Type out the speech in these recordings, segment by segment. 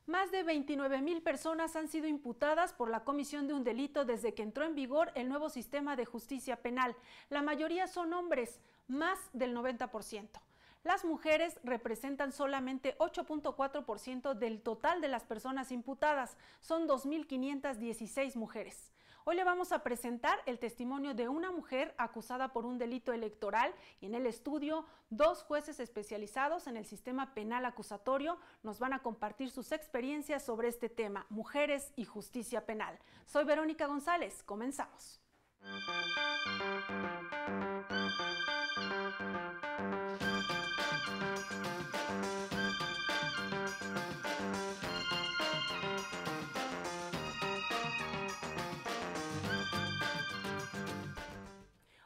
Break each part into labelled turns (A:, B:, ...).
A: Más de 29,000 personas han sido imputadas por la comisión de un delito desde que entró en vigor el nuevo sistema de justicia penal. La mayoría son hombres, más del 90%. Las mujeres representan solamente 8.4% del total de las personas imputadas. Son 2,516 mujeres. Hoy le vamos a presentar el testimonio de una mujer acusada por un delito electoral y en el estudio 2 jueces especializados en el sistema penal acusatorio nos van a compartir sus experiencias sobre este tema, mujeres y justicia penal. Soy Verónica González, comenzamos.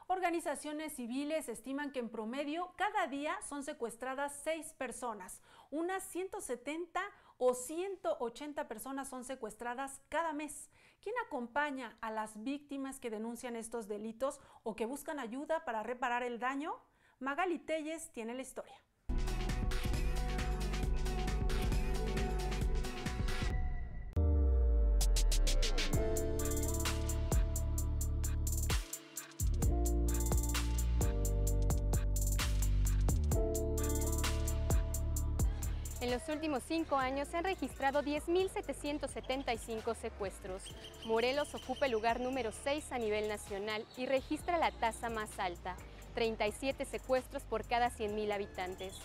A: Organizaciones civiles estiman que en promedio cada día son secuestradas 6 personas. Unas 170 o 180 personas son secuestradas cada mes. ¿Quién acompaña a las víctimas que denuncian estos delitos o que buscan ayuda para reparar el daño? Magali Telles tiene la historia.
B: En los últimos 5 años se han registrado 10.775 secuestros. Morelos ocupa el lugar número 6 a nivel nacional y registra la tasa más alta, 37 secuestros por cada 100.000 habitantes.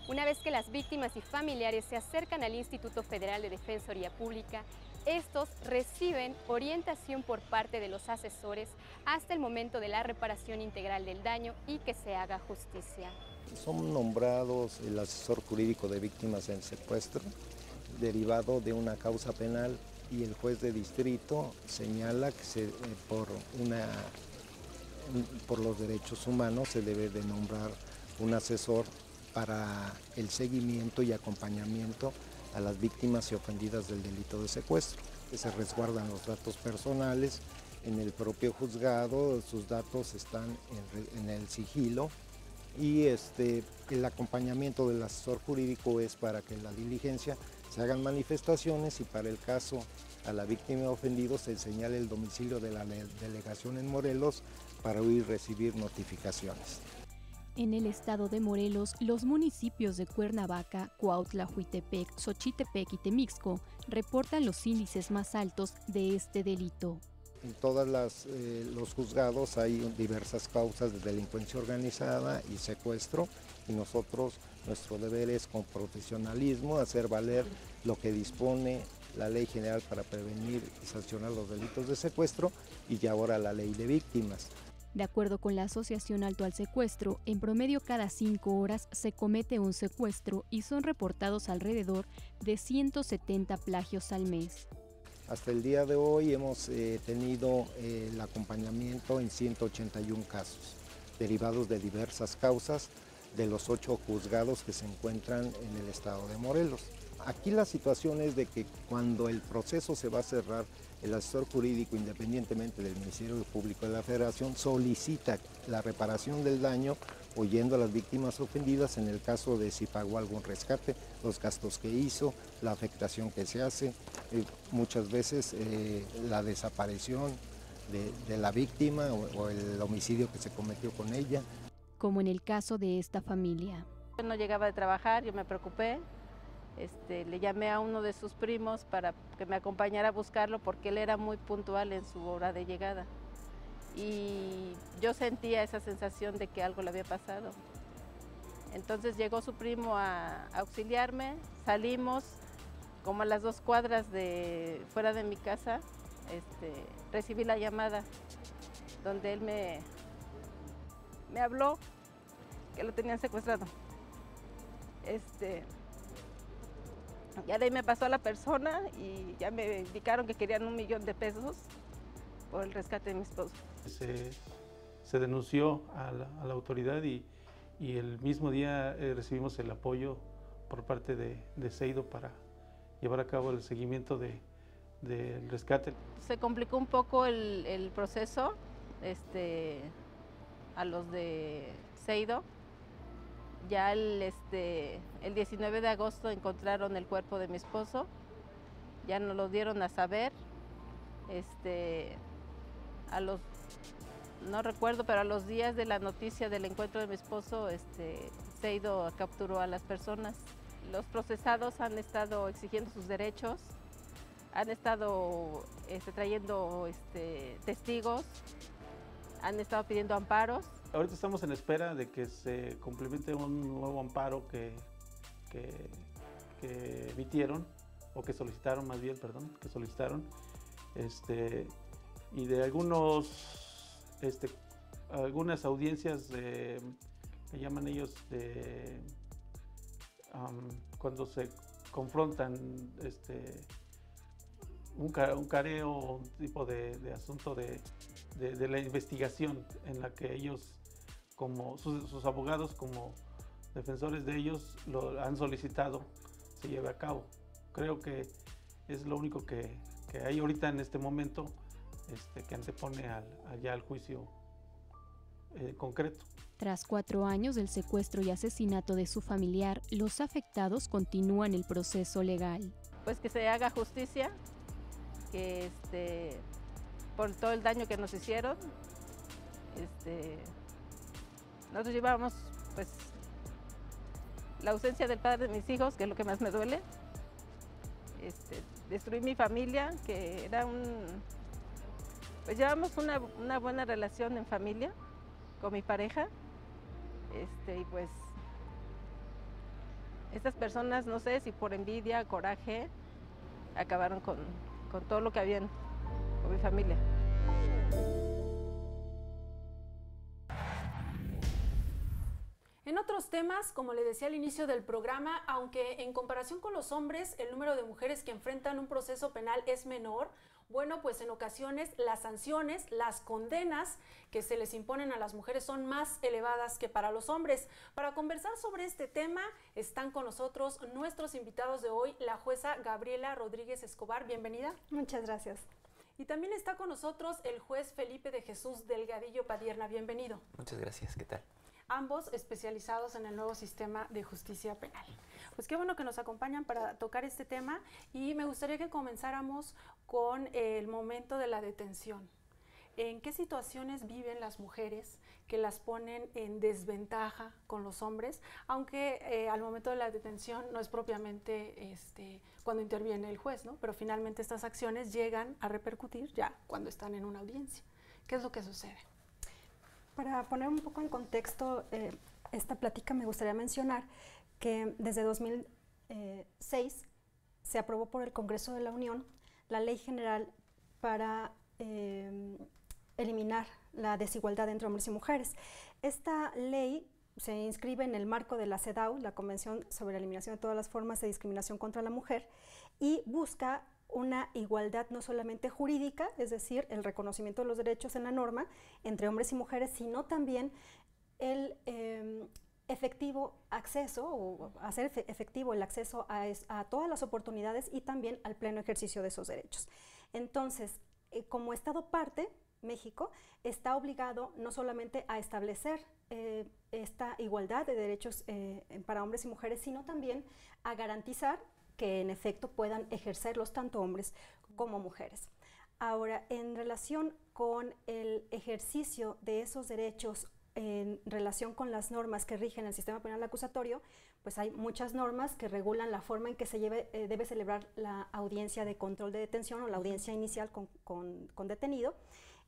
B: Una vez que las víctimas y familiares se acercan al Instituto Federal de Defensoría Pública, estos reciben orientación por parte de los asesores hasta el momento de la reparación integral del daño y que se haga justicia.
C: Son nombrados el asesor jurídico de víctimas en secuestro, derivado de una causa penal, y el juez de distrito señala que por los derechos humanos se debe de nombrar un asesor para el seguimiento y acompañamiento a las víctimas y ofendidas del delito de secuestro. Se resguardan los datos personales en el propio juzgado, sus datos están en el sigilo, y el acompañamiento del asesor jurídico es para que en la diligencia se hagan manifestaciones y para el caso a la víctima ofendida se señale el domicilio de la delegación en Morelos para huir recibir notificaciones.
D: En el estado de Morelos, los municipios de Cuernavaca, Cuautla, Huitepec, Xochitepec y Temixco reportan los índices más altos de este delito.
C: En todos los juzgados hay diversas causas de delincuencia organizada y secuestro, y nuestro deber es con profesionalismo hacer valer lo que dispone la Ley General para prevenir y sancionar los delitos de secuestro y ahora la Ley de Víctimas.
D: De acuerdo con la Asociación Alto al Secuestro, en promedio cada 5 horas se comete un secuestro y son reportados alrededor de 170 plagios al mes.
C: Hasta el día de hoy hemos tenido el acompañamiento en 181 casos, derivados de diversas causas de los 8 juzgados que se encuentran en el estado de Morelos. Aquí la situación es de que cuando el proceso se va a cerrar, el asesor jurídico, independientemente del Ministerio Público de la Federación, solicita la reparación del daño oyendo a las víctimas ofendidas en el caso de si pagó algún rescate, los gastos que hizo, la afectación que se hace, muchas veces la desaparición de la víctima o el homicidio que se cometió con ella.
D: Como en el caso de esta familia.
E: No llegaba de trabajar, yo me preocupé. Le llamé a uno de sus primos para que me acompañara a buscarlo porque él era muy puntual en su hora de llegada. Y yo sentía esa sensación de que algo le había pasado. Entonces llegó su primo a auxiliarme, salimos como a las 2 cuadras fuera de mi casa, recibí la llamada donde él me habló que lo tenían secuestrado. Ya de ahí me pasó a la persona y ya me indicaron que querían $1,000,000 por el rescate de mi esposo.
F: Se denunció a la autoridad y el mismo día recibimos el apoyo por parte de Seido para llevar a cabo el seguimiento del rescate.
E: Se complicó un poco el proceso a los de Seido. Ya el 19 de agosto encontraron el cuerpo de mi esposo ya nos lo dieron a saber, no recuerdo, pero a los días de la noticia del encuentro de mi esposo, Seido capturó a las personas. Los procesados han estado exigiendo sus derechos, han estado trayendo testigos, han estado pidiendo amparos.
F: Ahorita estamos en espera de que se complemente un nuevo amparo que emitieron, o que solicitaron más bien, perdón, que solicitaron, y de algunas audiencias que llaman ellos cuando se confrontan un careo, un tipo de asunto de la investigación en la que ellos, como sus abogados, como defensores de ellos, lo han solicitado se lleve a cabo. Creo que es lo único que hay ahorita en este momento, que antepone ya al juicio concreto.
D: Tras 4 años del secuestro y asesinato de su familiar, los afectados continúan el proceso legal.
E: Pues que se haga justicia, que por todo el daño que nos hicieron, nosotros llevábamos pues la ausencia del padre de mis hijos, que es lo que más me duele. Destruí mi familia, que era pues llevamos una buena relación en familia con mi pareja, y pues estas personas, no sé si por envidia, coraje, acabaron con todo lo que habían con mi familia.
A: En otros temas, como le decía al inicio del programa, aunque en comparación con los hombres el número de mujeres que enfrentan un proceso penal es menor, bueno, pues en ocasiones las sanciones, las condenas que se les imponen a las mujeres son más elevadas que para los hombres. Para conversar sobre este tema están con nosotros nuestros invitados de hoy, la jueza Gabriela Rodríguez Escobar. Bienvenida.
G: Muchas gracias.
A: Y también está con nosotros el juez Felipe de Jesús Delgadillo Padierna. Bienvenido.
H: Muchas gracias. ¿Qué tal?
A: Ambos especializados en el nuevo sistema de justicia penal. Pues qué bueno que nos acompañan para tocar este tema, y me gustaría que comenzáramos con el momento de la detención. ¿En qué situaciones viven las mujeres que las ponen en desventaja con los hombres? Aunque al momento de la detención no es propiamente cuando interviene el juez, ¿no? Pero finalmente estas acciones llegan a repercutir ya cuando están en una audiencia. ¿Qué es lo que sucede?
G: Para poner un poco en contexto esta plática, me gustaría mencionar que desde 2006 se aprobó por el Congreso de la Unión la Ley General para eliminar la desigualdad entre hombres y mujeres. Esta ley se inscribe en el marco de la CEDAW, la Convención sobre la Eliminación de todas las formas de discriminación contra la mujer, y busca una igualdad no solamente jurídica, es decir, el reconocimiento de los derechos en la norma entre hombres y mujeres, sino también el efectivo acceso, o hacer efectivo el acceso a todas las oportunidades y también al pleno ejercicio de esos derechos. Entonces, como Estado parte, México está obligado no solamente a establecer esta igualdad de derechos para hombres y mujeres, sino también a garantizar que en efecto puedan ejercerlos tanto hombres como mujeres. Ahora, en relación con el ejercicio de esos derechos en relación con las normas que rigen el sistema penal acusatorio, pues hay muchas normas que regulan la forma en que se debe celebrar la audiencia de control de detención o la audiencia inicial con detenido,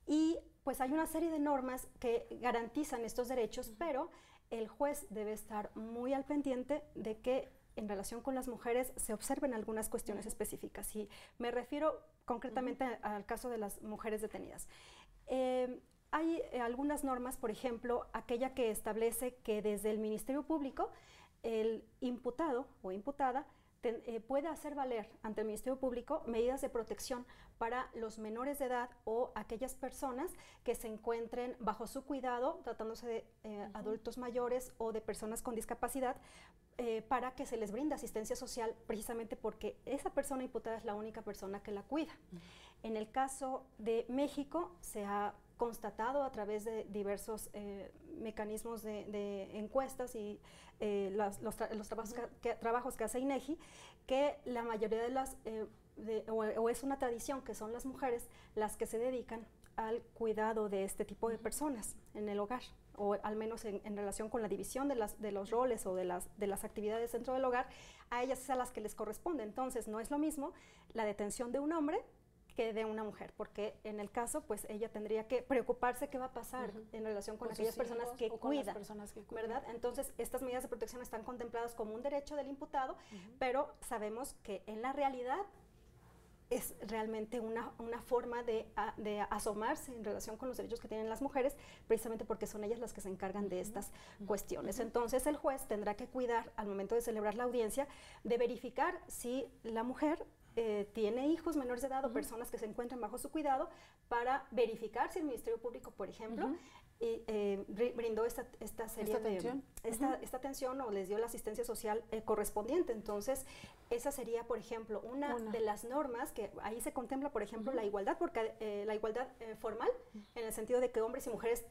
G: y pues hay una serie de normas que garantizan estos derechos, pero el juez debe estar muy al pendiente de que en relación con las mujeres se observen algunas cuestiones específicas, y me refiero concretamente al caso de las mujeres detenidas. Hay algunas normas, por ejemplo, aquella que establece que desde el Ministerio Público el imputado o imputada puede hacer valer ante el Ministerio Público medidas de protección para los menores de edad o aquellas personas que se encuentren bajo su cuidado, tratándose de adultos mayores o de personas con discapacidad, para que se les brinde asistencia social, precisamente porque esa persona imputada es la única persona que la cuida. En el caso de México se ha constatado a través de diversos mecanismos de encuestas y los trabajos que hace INEGI, que la mayoría de las, o es una tradición que son las mujeres las que se dedican al cuidado de este tipo de personas en el hogar, o al menos en relación con la división de los roles o de las actividades dentro del hogar, a ellas es a las que les corresponde. Entonces no es lo mismo la detención de un hombre que de una mujer, porque en el caso, pues ella tendría que preocuparse qué va a pasar en relación con aquellas personas que cuidan, ¿verdad? Entonces, estas medidas de protección están contempladas como un derecho del imputado, pero sabemos que en la realidad es realmente una forma de asomarse en relación con los derechos que tienen las mujeres, precisamente porque son ellas las que se encargan de estas cuestiones. Entonces, el juez tendrá que cuidar, al momento de celebrar la audiencia, de verificar si la mujer tiene hijos menores de edad o personas que se encuentran bajo su cuidado, para verificar si el Ministerio Público, por ejemplo, brindó esta atención o les dio la asistencia social correspondiente. Entonces, esa sería, por ejemplo, una de las normas que ahí se contempla, por ejemplo, la igualdad, porque la igualdad formal, en el sentido de que hombres y mujeres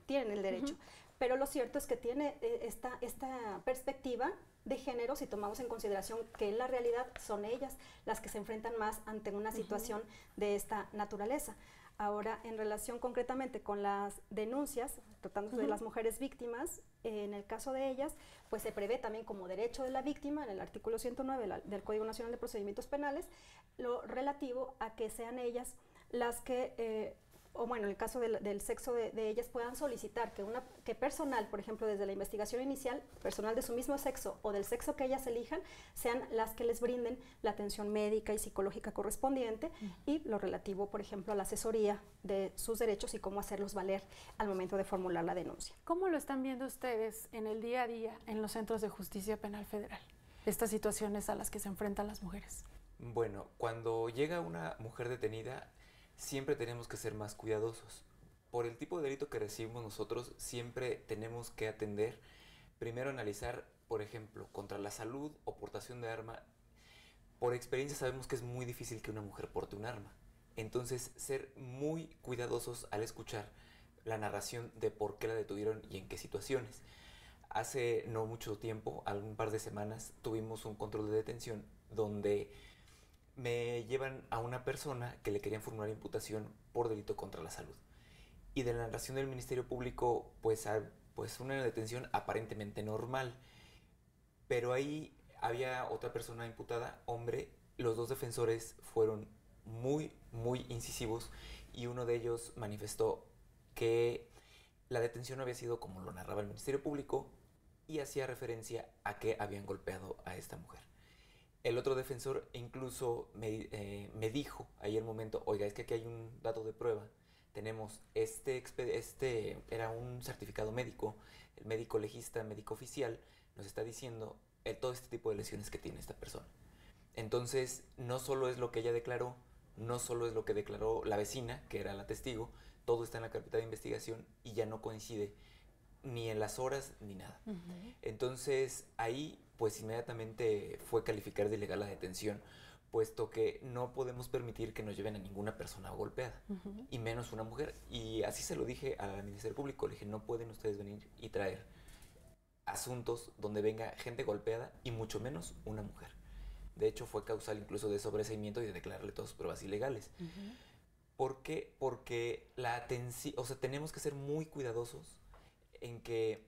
G: tienen el derecho. Pero lo cierto es que tiene esta perspectiva de género, si tomamos en consideración que en la realidad son ellas las que se enfrentan más ante una situación de esta naturaleza. Ahora, en relación concretamente con las denuncias, tratándose de las mujeres víctimas, en el caso de ellas, pues se prevé también como derecho de la víctima, en el artículo 109 del Código Nacional de Procedimientos Penales, lo relativo a que sean ellas las que o bueno, en el caso del sexo de ellas, puedan solicitar que personal, por ejemplo, desde la investigación inicial, personal de su mismo sexo o del sexo que ellas elijan, sean las que les brinden la atención médica y psicológica correspondiente y lo relativo, por ejemplo, a la asesoría de sus derechos y cómo hacerlos valer al momento de formular la denuncia.
A: ¿Cómo lo están viendo ustedes en el día a día en los centros de justicia penal federal, estas situaciones a las que se enfrentan las mujeres?
H: Bueno, cuando llega una mujer detenida, siempre tenemos que ser más cuidadosos. Por el tipo de delito que recibimos nosotros, siempre tenemos que atender, primero analizar, por ejemplo, contra la salud o portación de arma. Por experiencia sabemos que es muy difícil que una mujer porte un arma. Entonces, ser muy cuidadosos al escuchar la narración de por qué la detuvieron y en qué situaciones. Hace no mucho tiempo, algún par de semanas, tuvimos un control de detención donde me llevan a una persona que le querían formular imputación por delito contra la salud. Y de la narración del Ministerio Público, pues una detención aparentemente normal. Pero ahí había otra persona imputada, hombre. Los dos defensores fueron muy, muy incisivos y uno de ellos manifestó que la detención no había sido como lo narraba el Ministerio Público y hacía referencia a que habían golpeado a esta mujer. El otro defensor incluso me dijo ahí el momento, oiga, es que aquí hay un dato de prueba. Tenemos era un certificado médico, el médico legista, médico oficial, nos está diciendo todo este tipo de lesiones que tiene esta persona. Entonces, no solo es lo que ella declaró, no solo es lo que declaró la vecina, que era la testigo, todo está en la carpeta de investigación y ya no coincide ni en las horas ni nada. Entonces, ahí pues inmediatamente fue calificar de ilegal la detención, puesto que no podemos permitir que nos lleven a ninguna persona golpeada, y menos una mujer. Y así se lo dije al Ministerio Público, le dije, no pueden ustedes venir y traer asuntos donde venga gente golpeada y mucho menos una mujer. De hecho, fue causal incluso de sobreseimiento y de declararle todas sus pruebas ilegales. ¿Por qué? Porque la atención, o sea, tenemos que ser muy cuidadosos en que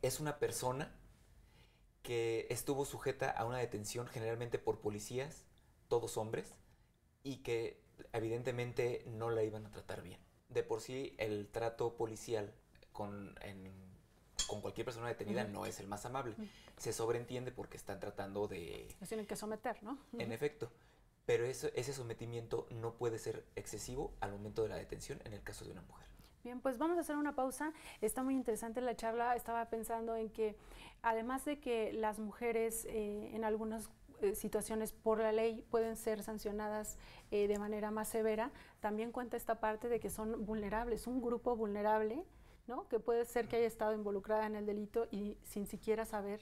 H: es una persona que estuvo sujeta a una detención generalmente por policías, todos hombres, y que evidentemente no la iban a tratar bien. De por sí, el trato policial con cualquier persona detenida no es el más amable. Se sobreentiende porque están tratando de...
A: Los tienen que someter, ¿no?
H: En efecto. Pero ese sometimiento no puede ser excesivo al momento de la detención en el caso de una mujer.
A: Bien, pues vamos a hacer una pausa. Está muy interesante la charla. Estaba pensando en que, además de que las mujeres en algunas situaciones por la ley pueden ser sancionadas de manera más severa, también cuenta esta parte de que son vulnerables, un grupo vulnerable, ¿no? Que puede ser que haya estado involucrada en el delito y sin siquiera saber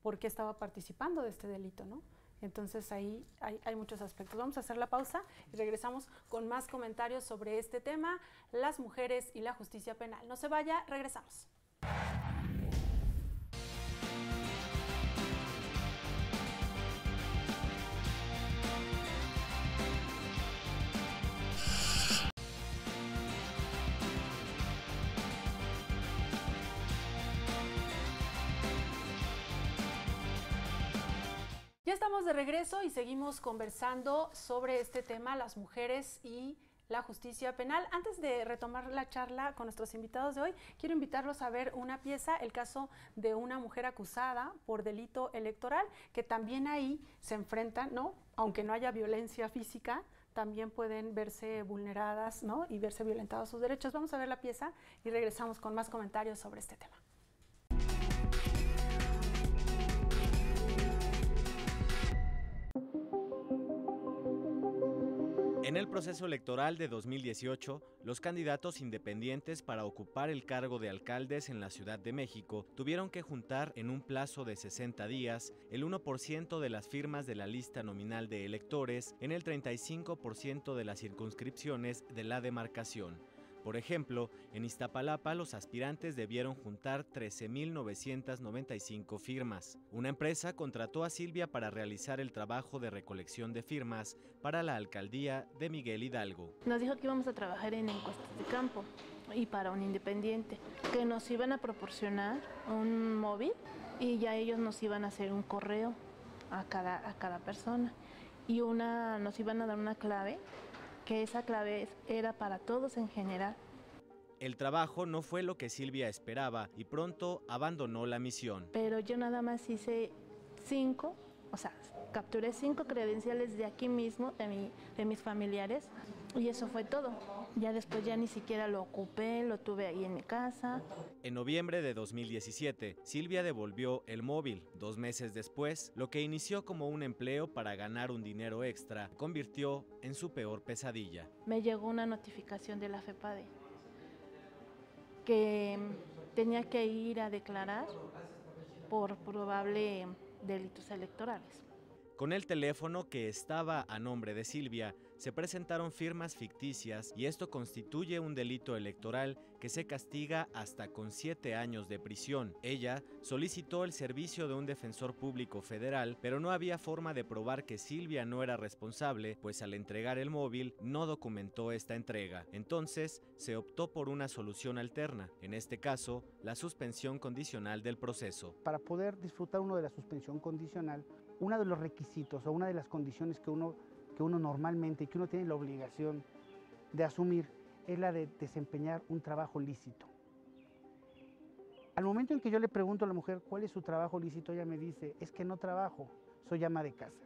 A: por qué estaba participando de este delito, ¿no? Entonces ahí hay muchos aspectos. Vamos a hacer la pausa y regresamos con más comentarios sobre este tema, las mujeres y la justicia penal. No se vaya, regresamos. estamos de regreso y seguimos conversando sobre este tema, las mujeres y la justicia penal. Antes de retomar la charla con nuestros invitados de hoy, quiero invitarlos a ver una pieza, el caso de una mujer acusada por delito electoral, que también ahí se enfrentan, ¿no? Aunque no haya violencia física, también pueden verse vulneradas, ¿no? Y verse violentados sus derechos. Vamos a ver la pieza y regresamos con más comentarios sobre este tema.
I: En el proceso electoral de 2018, los candidatos independientes para ocupar el cargo de alcaldes en la Ciudad de México tuvieron que juntar en un plazo de 60 días el 1% de las firmas de la lista nominal de electores en el 35% de las circunscripciones de la demarcación. Por ejemplo, en Iztapalapa los aspirantes debieron juntar 13,995 firmas. Una empresa contrató a Silvia para realizar el trabajo de recolección de firmas para la alcaldía de Miguel Hidalgo.
J: Nos dijo que íbamos a trabajar en encuestas de campo y para un independiente, que nos iban a proporcionar un móvil y ya ellos nos iban a hacer un correo a cada persona y nos iban a dar una clave, que esa clave era para todos en general.
I: El trabajo no fue lo que Silvia esperaba y pronto abandonó la misión.
J: Pero yo nada más hice 5, o sea, capturé 5 credenciales de aquí mismo, de mis familiares, y eso fue todo. Ya después ya ni siquiera lo ocupé, lo tuve ahí en mi casa.
I: En noviembre de 2017, Silvia devolvió el móvil. 2 meses después, lo que inició como un empleo para ganar un dinero extra, convirtió en su peor pesadilla.
J: Me llegó una notificación de la FEPADE que tenía que ir a declarar por probable delitos electorales.
I: Con el teléfono que estaba a nombre de Silvia, se presentaron firmas ficticias y esto constituye un delito electoral que se castiga hasta con 7 años de prisión. Ella solicitó el servicio de un defensor público federal, pero no había forma de probar que Silvia no era responsable, pues al entregar el móvil no documentó esta entrega. Entonces, se optó por una solución alterna, en este caso, la suspensión condicional del proceso.
K: Para poder disfrutar uno de la suspensión condicional, uno de los requisitos o una de las condiciones que uno normalmente y que uno tiene la obligación de asumir es la de desempeñar un trabajo lícito. Al momento en que yo le pregunto a la mujer cuál es su trabajo lícito, ella me dice, es que no trabajo, soy ama de casa.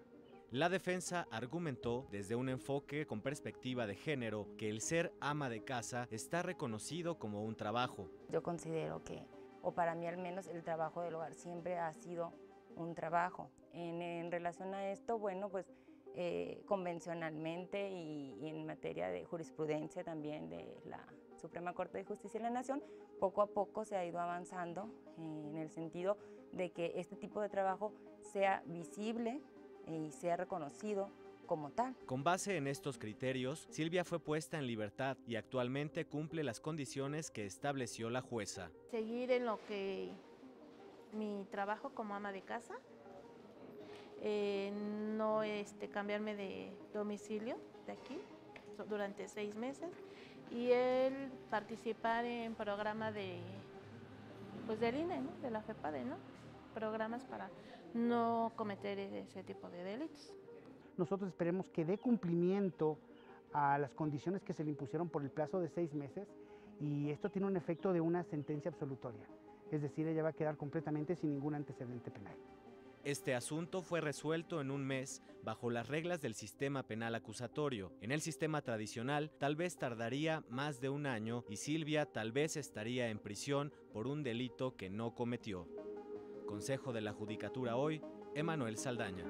I: La defensa argumentó desde un enfoque con perspectiva de género que el ser ama de casa está reconocido como un trabajo.
L: Yo considero que, o para mí al menos, el trabajo del hogar siempre ha sido un trabajo. En relación a esto, bueno, pues convencionalmente y en materia de jurisprudencia también de la Suprema Corte de Justicia de la Nación, poco a poco se ha ido avanzando en el sentido de que este tipo de trabajo sea visible y sea reconocido como tal.
I: Con base en estos criterios, Silvia fue puesta en libertad y actualmente cumple las condiciones que estableció la jueza.
J: Seguir en lo que mi trabajo como ama de casa, no cambiarme de domicilio de aquí durante 6 meses y el participar en programas del INE, ¿no? De la FEPADE, ¿no? Programas para no cometer ese tipo de delitos.
K: Nosotros esperemos que dé cumplimiento a las condiciones que se le impusieron por el plazo de 6 meses y esto tiene un efecto de una sentencia absolutoria, es decir, ella va a quedar completamente sin ningún antecedente penal.
I: Este asunto fue resuelto en un mes bajo las reglas del sistema penal acusatorio. En el sistema tradicional tal vez tardaría más de 1 año y Silvia tal vez estaría en prisión por un delito que no cometió. Consejo de la Judicatura hoy, Emanuel Saldaña.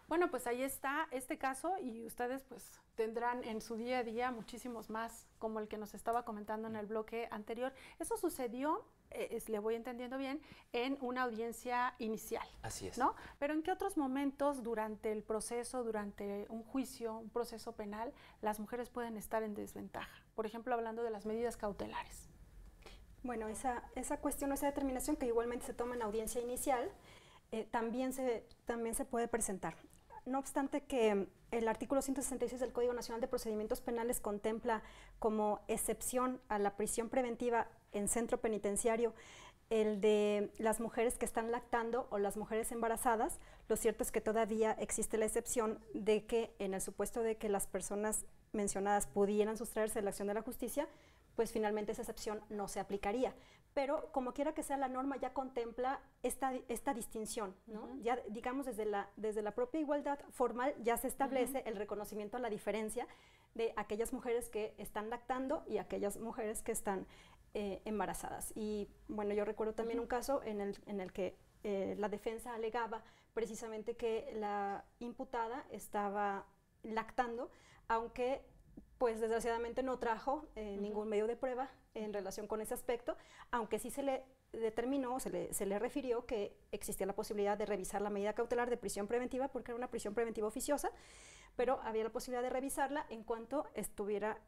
A: Bueno, pues ahí está este caso y ustedes pues tendrán en su día a día muchísimos más, como el que nos estaba comentando en el bloque anterior. Eso sucedió, le voy entendiendo bien, en una audiencia inicial.
H: Así es.
A: ¿No? Pero ¿en qué otros momentos durante el proceso, durante un juicio, un proceso penal, las mujeres pueden estar en desventaja? Por ejemplo, hablando de las medidas cautelares.
G: Bueno, esa cuestión, esa determinación que igualmente se toma en audiencia inicial, también se puede presentar. No obstante que el artículo 166 del Código Nacional de Procedimientos Penales contempla como excepción a la prisión preventiva en centro penitenciario el de las mujeres que están lactando o las mujeres embarazadas, lo cierto es que todavía existe la excepción de que en el supuesto de que las personas mencionadas pudieran sustraerse de la acción de la justicia, pues finalmente esa excepción no se aplicaría. Pero como quiera que sea, la norma ya contempla esta distinción, ¿no? Ya, digamos, desde la propia igualdad formal ya se establece el reconocimiento a la diferencia de aquellas mujeres que están lactando y aquellas mujeres que están embarazadas. Y bueno, yo recuerdo también un caso en el que la defensa alegaba precisamente que la imputada estaba lactando, aunque pues desgraciadamente no trajo ningún medio de prueba en relación con ese aspecto, aunque sí se le determinó, se le refirió que existía la posibilidad de revisar la medida cautelar de prisión preventiva, porque era una prisión preventiva oficiosa, pero había la posibilidad de revisarla en cuanto tuviera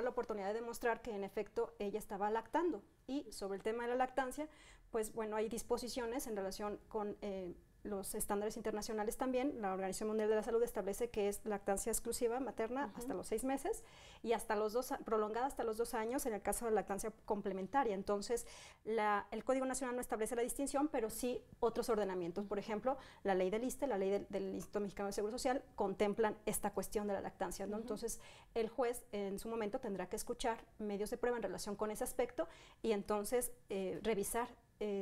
G: la oportunidad de demostrar que en efecto ella estaba lactando. Y sobre el tema de la lactancia, pues bueno, hay disposiciones en relación con los estándares internacionales también. La Organización Mundial de la Salud establece que es lactancia exclusiva materna hasta los 6 meses y prolongada hasta los 2 años en el caso de lactancia complementaria. Entonces, el Código Nacional no establece la distinción, pero sí otros ordenamientos. Por ejemplo, la ley del ISSSTE, la ley del Instituto Mexicano del Seguro Social, contemplan esta cuestión de la lactancia, ¿no? Entonces, el juez en su momento tendrá que escuchar medios de prueba en relación con ese aspecto y entonces revisar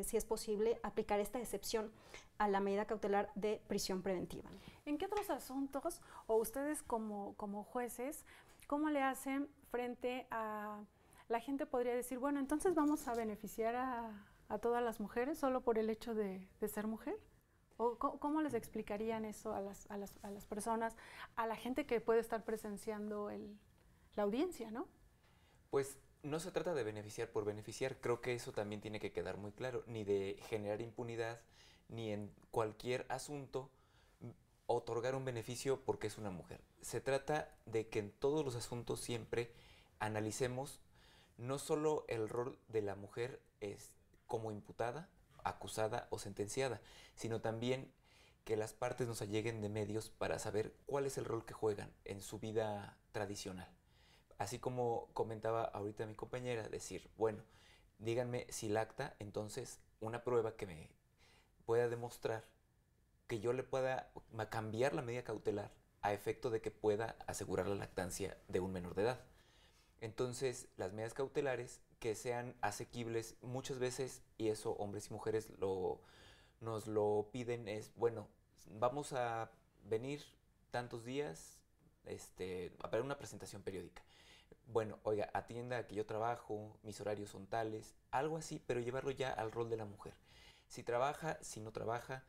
G: si es posible aplicar esta excepción a la medida cautelar de prisión preventiva.
A: ¿En qué otros asuntos, o ustedes como jueces, cómo le hacen frente a la gente podría decir, bueno, entonces vamos a beneficiar a todas las mujeres solo por el hecho de ser mujer? ¿O cómo les explicarían eso a las personas, a la gente que puede estar presenciando la audiencia, ¿no?
H: Pues no se trata de beneficiar por beneficiar, creo que eso también tiene que quedar muy claro, ni de generar impunidad, ni en cualquier asunto otorgar un beneficio porque es una mujer. Se trata de que en todos los asuntos siempre analicemos no solo el rol de la mujer como imputada, acusada o sentenciada, sino también que las partes nos alleguen de medios para saber cuál es el rol que juegan en su vida tradicional. Así como comentaba ahorita mi compañera, decir, bueno, díganme si lacta, entonces una prueba que me pueda demostrar que yo le pueda cambiar la medida cautelar a efecto de que pueda asegurar la lactancia de un menor de edad. Entonces, las medidas cautelares que sean asequibles muchas veces, y eso hombres y mujeres nos lo piden, es, bueno, vamos a venir tantos días a ver una presentación periódica. Bueno, oiga, atienda a que yo trabajo, mis horarios son tales, algo así, pero llevarlo ya al rol de la mujer. Si trabaja, si no trabaja,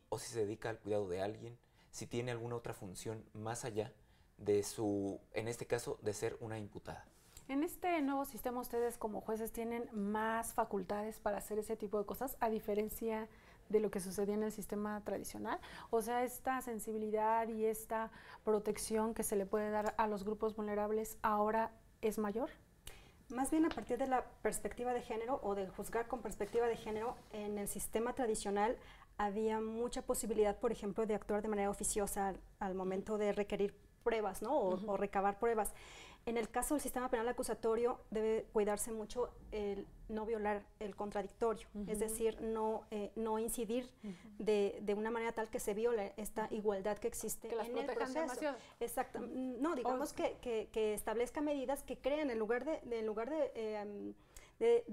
H: o si se dedica al cuidado de alguien, si tiene alguna otra función más allá de en este caso, de ser una imputada.
A: En este nuevo sistema, ustedes como jueces tienen más facultades para hacer ese tipo de cosas, a diferencia de lo que sucedía en el sistema tradicional. O sea, esta sensibilidad y esta protección que se le puede dar a los grupos vulnerables ahora es mayor.
G: Más bien a partir de la perspectiva de género o de juzgar con perspectiva de género, en el sistema tradicional había mucha posibilidad, por ejemplo, de actuar de manera oficiosa al momento de requerir pruebas, ¿no? O recabar pruebas. En el caso del sistema penal acusatorio debe cuidarse mucho el no violar el contradictorio, es decir, no incidir de una manera tal que se viole esta igualdad que existe en el proceso. Exacto. No, digamos que establezca medidas que creen en lugar de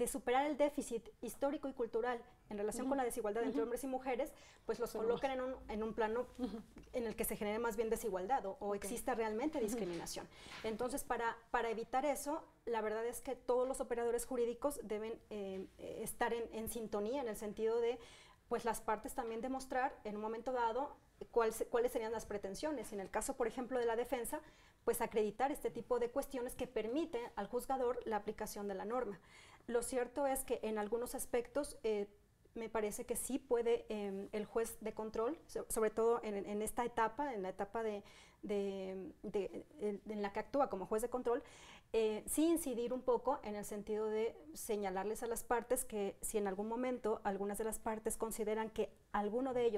G: superar el déficit histórico y cultural en relación con la desigualdad entre hombres y mujeres, pues los colocan en un plano en el que se genere más bien desigualdad o exista realmente discriminación. Entonces, para evitar eso, la verdad es que todos los operadores jurídicos deben estar en sintonía, en el sentido de, pues las partes también demostrar en un momento dado cuáles serían las pretensiones. En el caso, por ejemplo, de la defensa, pues acreditar este tipo de cuestiones que permiten al juzgador la aplicación de la norma. Lo cierto es que en algunos aspectos me parece que sí puede el juez de control, sobre todo en esta etapa, en la etapa en la que actúa como juez de control, sí incidir un poco en el sentido de señalarles a las partes que si en algún momento algunas de las partes consideran que alguno de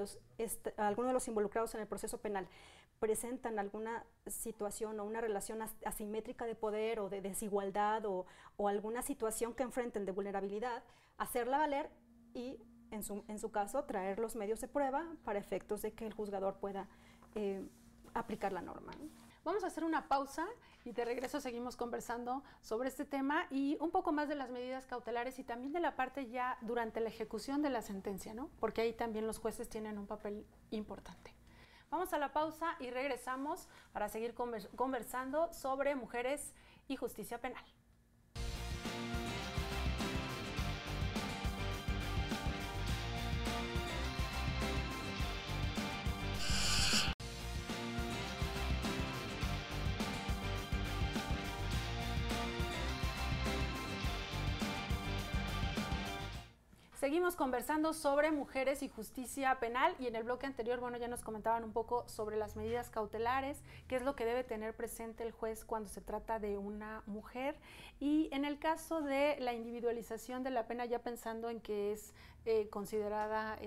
G: los involucrados en el proceso penal presentan alguna situación o una relación asimétrica de poder o de desigualdad o alguna situación que enfrenten de vulnerabilidad, hacerla valer y, en su caso, traer los medios de prueba para efectos de que el juzgador pueda aplicar la norma, ¿no?
A: Vamos a hacer una pausa y de regreso seguimos conversando sobre este tema y un poco más de las medidas cautelares y también de la parte ya durante la ejecución de la sentencia, ¿no? Porque ahí también los jueces tienen un papel importante. Vamos a la pausa y regresamos para seguir conversando sobre mujeres y justicia penal. Seguimos conversando sobre mujeres y justicia penal y en el bloque anterior, bueno, ya nos comentaban un poco sobre las medidas cautelares, qué es lo que debe tener presente el juez cuando se trata de una mujer y en el caso de la individualización de la pena, ya pensando en que es considerada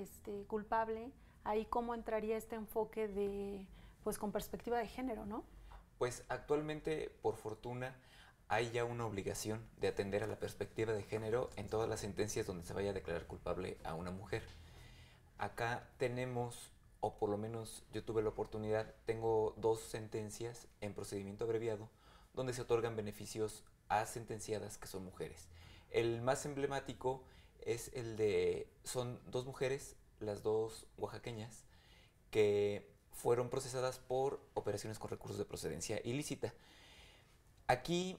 A: culpable, ahí cómo entraría este enfoque de, pues con perspectiva de género, ¿no?
H: Pues actualmente, por fortuna, hay ya una obligación de atender a la perspectiva de género en todas las sentencias donde se vaya a declarar culpable a una mujer. Acá tenemos, o por lo menos yo tuve la oportunidad, tengo 2 sentencias en procedimiento abreviado donde se otorgan beneficios a sentenciadas que son mujeres. El más emblemático es el de, son 2 mujeres, las 2 oaxaqueñas, que fueron procesadas por operaciones con recursos de procedencia ilícita. Aquí,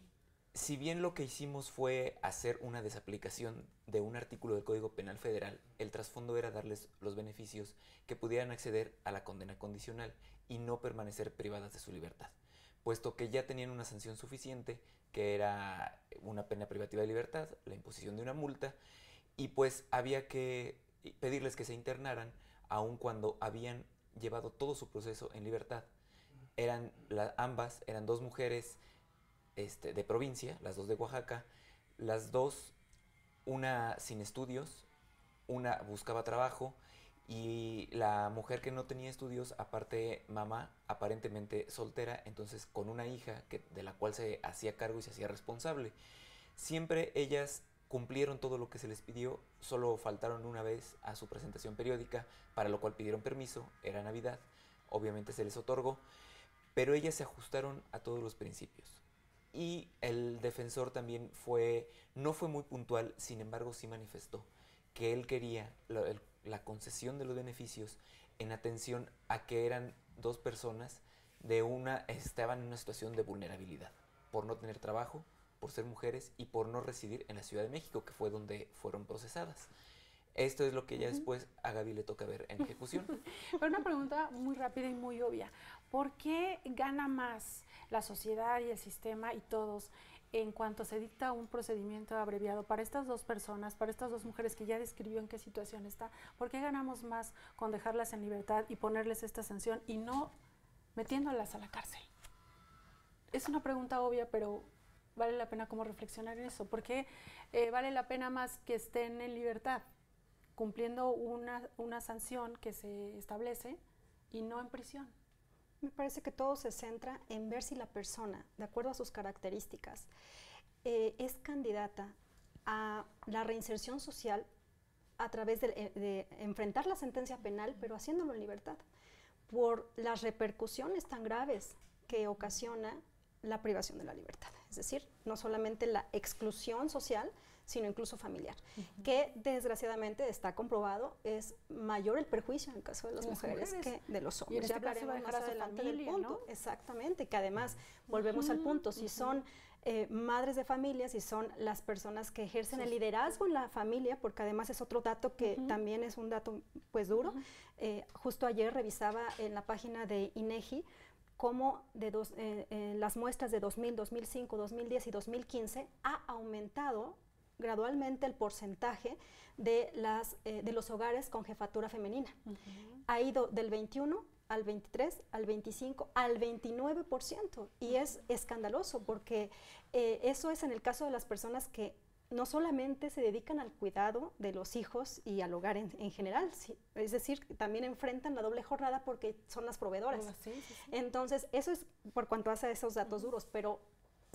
H: si bien lo que hicimos fue hacer una desaplicación de un artículo del Código Penal Federal, el trasfondo era darles los beneficios que pudieran acceder a la condena condicional y no permanecer privadas de su libertad, puesto que ya tenían una sanción suficiente, que era una pena privativa de libertad, la imposición de una multa, y pues había que pedirles que se internaran, aun cuando habían llevado todo su proceso en libertad. Ambas eran 2 mujeres de provincia, las 2 de Oaxaca, las 2, una sin estudios, una buscaba trabajo y la mujer que no tenía estudios, aparte mamá, aparentemente soltera, entonces con una hija de la cual se hacía cargo y se hacía responsable. Siempre ellas cumplieron todo lo que se les pidió, solo faltaron una vez a su presentación periódica, para lo cual pidieron permiso, era Navidad, obviamente se les otorgó, pero ellas se ajustaron a todos los principios. Y el defensor también no fue muy puntual, sin embargo sí manifestó que él quería la concesión de los beneficios en atención a que eran 2 personas estaban en una situación de vulnerabilidad, por no tener trabajo, por ser mujeres y por no residir en la Ciudad de México, que fue donde fueron procesadas. Esto es lo que ya después a Gaby le toca ver en ejecución.
A: Pero una pregunta muy rápida y muy obvia. ¿Por qué gana más la sociedad y el sistema y todos en cuanto se dicta un procedimiento abreviado para estas 2 personas, para estas 2 mujeres que ya describió en qué situación está? ¿Por qué ganamos más con dejarlas en libertad y ponerles esta sanción y no metiéndolas a la cárcel? Es una pregunta obvia, pero vale la pena como reflexionar en eso. ¿Por qué vale la pena más que estén en libertad, cumpliendo una sanción que se establece y no en prisión?
G: Me parece que todo se centra en ver si la persona, de acuerdo a sus características, es candidata a la reinserción social a través de enfrentar la sentencia penal, pero haciéndolo en libertad, por las repercusiones tan graves que ocasiona la privación de la libertad. Es decir, no solamente la exclusión social, sino incluso familiar, que desgraciadamente está comprobado, es mayor el perjuicio en el caso de las mujeres que de los hombres.
A: Y en este
G: ya hablaremos más adelante del punto, ¿no? Exactamente, que además, volvemos al punto, si son madres de familia, si son las personas que ejercen el liderazgo en la familia, porque además es otro dato que también es un dato pues duro. Justo ayer revisaba en la página de INEGI cómo las muestras de 2000, 2005, 2010 y 2015 ha aumentado gradualmente el porcentaje de los hogares con jefatura femenina. Ha ido del 21 al 23, al 25, al 29%, y es escandaloso porque eso es en el caso de las personas que no solamente se dedican al cuidado de los hijos y al hogar en general, es decir, también enfrentan la doble jornada porque son las proveedoras. Entonces, eso es por cuanto hace esos datos duros, pero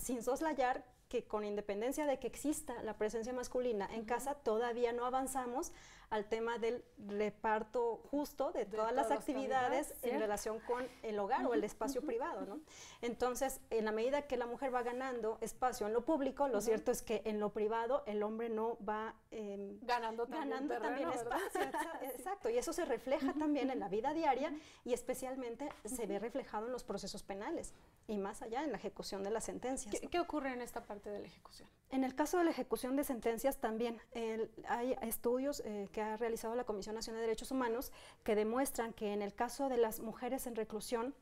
G: sin soslayar que con independencia de que exista la presencia masculina en casa, todavía no avanzamos al tema del reparto justo de todas las actividades en relación con el hogar o el espacio privado, ¿no? Entonces, en la medida que la mujer va ganando espacio en lo público, lo cierto es que en lo privado el hombre no va
A: ganando
G: también espacio. Exacto, y eso se refleja también en la vida diaria y especialmente se ve reflejado en los procesos penales y más allá en la ejecución de las sentencias.
A: ¿Qué ocurre en esta parte de la ejecución?
G: En el caso de la ejecución de sentencias también hay estudios que ha realizado la Comisión Nacional de Derechos Humanos que demuestran que en el caso de las mujeres en reclusión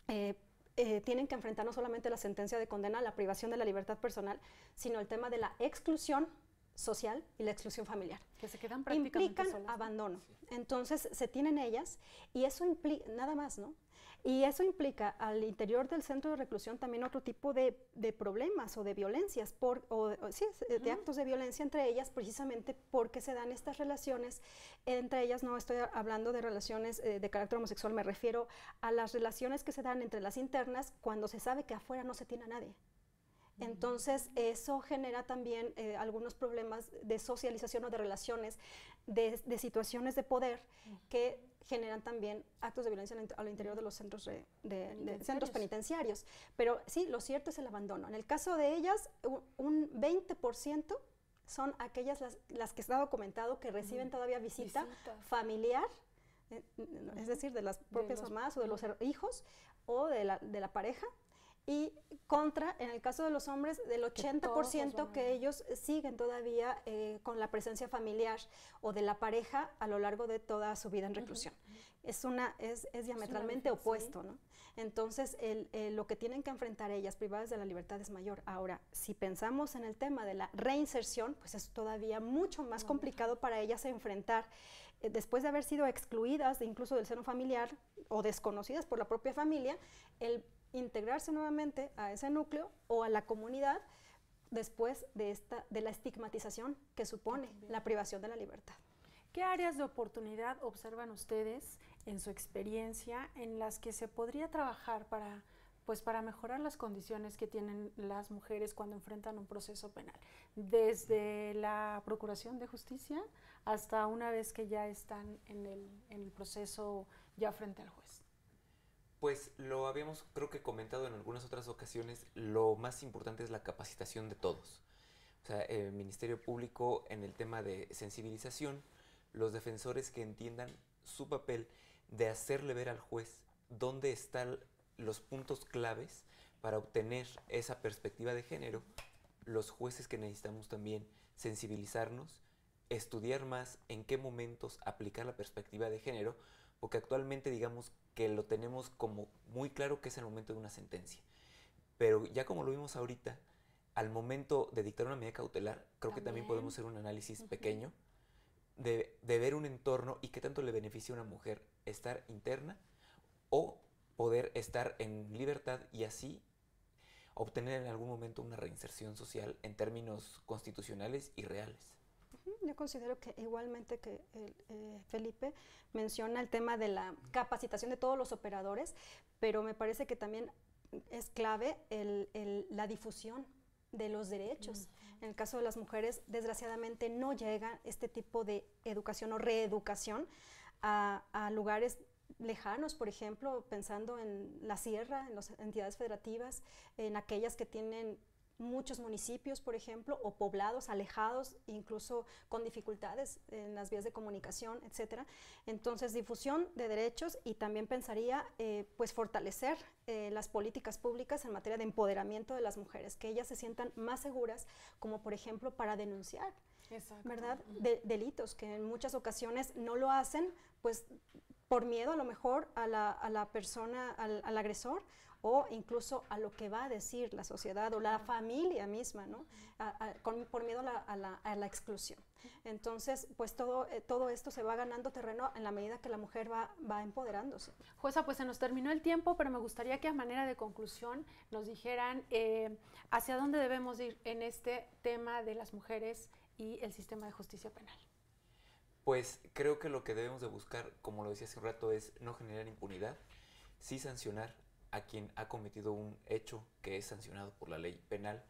G: tienen que enfrentar no solamente la sentencia de condena a la privación de la libertad personal, sino el tema de la exclusión social y la exclusión familiar.
A: Que se quedan prácticamente
G: implican
A: solas,
G: abandono. Sí. Entonces se tienen ellas y eso implica, nada más, ¿no? Y eso implica al interior del centro de reclusión también otro tipo de problemas o de violencias, de actos de violencia entre ellas, precisamente porque se dan estas relaciones entre ellas. No estoy hablando de relaciones de carácter homosexual, me refiero a las relaciones que se dan entre las internas cuando se sabe que afuera no se tiene a nadie. Entonces, eso genera también algunos problemas de socialización o de relaciones, de situaciones de poder que generan también actos de violencia al interior de los centros, centros penitenciarios. Pero sí, lo cierto es el abandono. En el caso de ellas, un 20% son aquellas las que está documentado que reciben todavía visita familiar, es decir, de las propias mamás o de los hijos o de la pareja. Y en el caso de los hombres, del 80% que ellos siguen todavía con la presencia familiar o de la pareja a lo largo de toda su vida en reclusión. Es diametralmente opuesto, ¿no? Entonces, lo que tienen que enfrentar ellas privadas de la libertad es mayor. Ahora, si pensamos en el tema de la reinserción, pues es todavía mucho más complicado para ellas enfrentar, después de haber sido excluidas incluso del seno familiar o desconocidas por la propia familia, el integrarse nuevamente a ese núcleo o a la comunidad después de la estigmatización que supone la privación de la libertad.
A: ¿Qué áreas de oportunidad observan ustedes en su experiencia en las que se podría trabajar para mejorar las condiciones que tienen las mujeres cuando enfrentan un proceso penal? Desde la Procuración de Justicia hasta una vez que ya están en el proceso ya frente al juez.
H: Pues lo habíamos, creo que comentado en algunas otras ocasiones, lo más importante es la capacitación de todos. O sea, el Ministerio Público en el tema de sensibilización, los defensores que entiendan su papel de hacerle ver al juez dónde están los puntos claves para obtener esa perspectiva de género, los jueces que necesitamos también sensibilizarnos, estudiar más en qué momentos aplicar la perspectiva de género, porque actualmente digamos que lo tenemos como muy claro que es el momento de una sentencia. Pero ya como lo vimos ahorita, al momento de dictar una medida cautelar, creo que también podemos hacer un análisis pequeño de ver un entorno y qué tanto le beneficia a una mujer estar interna o poder estar en libertad y así obtener en algún momento una reinserción social en términos constitucionales y reales.
G: Yo considero que igualmente que Felipe menciona el tema de la capacitación de todos los operadores, pero me parece que también es clave la difusión de los derechos. En el caso de las mujeres, desgraciadamente no llega este tipo de educación o reeducación a lugares lejanos, por ejemplo, pensando en la sierra, en las entidades federativas, en aquellas que tienen muchos municipios, por ejemplo, o poblados alejados, incluso con dificultades en las vías de comunicación, etcétera. Entonces, difusión de derechos y también pensaría, pues, fortalecer las políticas públicas en materia de empoderamiento de las mujeres, que ellas se sientan más seguras, como por ejemplo para denunciar, ¿verdad? Delitos, que en muchas ocasiones no lo hacen, pues, por miedo a lo mejor a la persona, al agresor, o incluso a lo que va a decir la sociedad o la familia misma, ¿no? Por miedo a la exclusión. Entonces, pues todo esto se va ganando terreno en la medida que la mujer va empoderándose.
A: Jueza, pues se nos terminó el tiempo, pero me gustaría que a manera de conclusión nos dijeran hacia dónde debemos ir en este tema de las mujeres y el sistema de justicia penal.
H: Pues creo que lo que debemos de buscar, como lo decía hace un rato, es no generar impunidad, sí sancionar a quien ha cometido un hecho que es sancionado por la ley penal.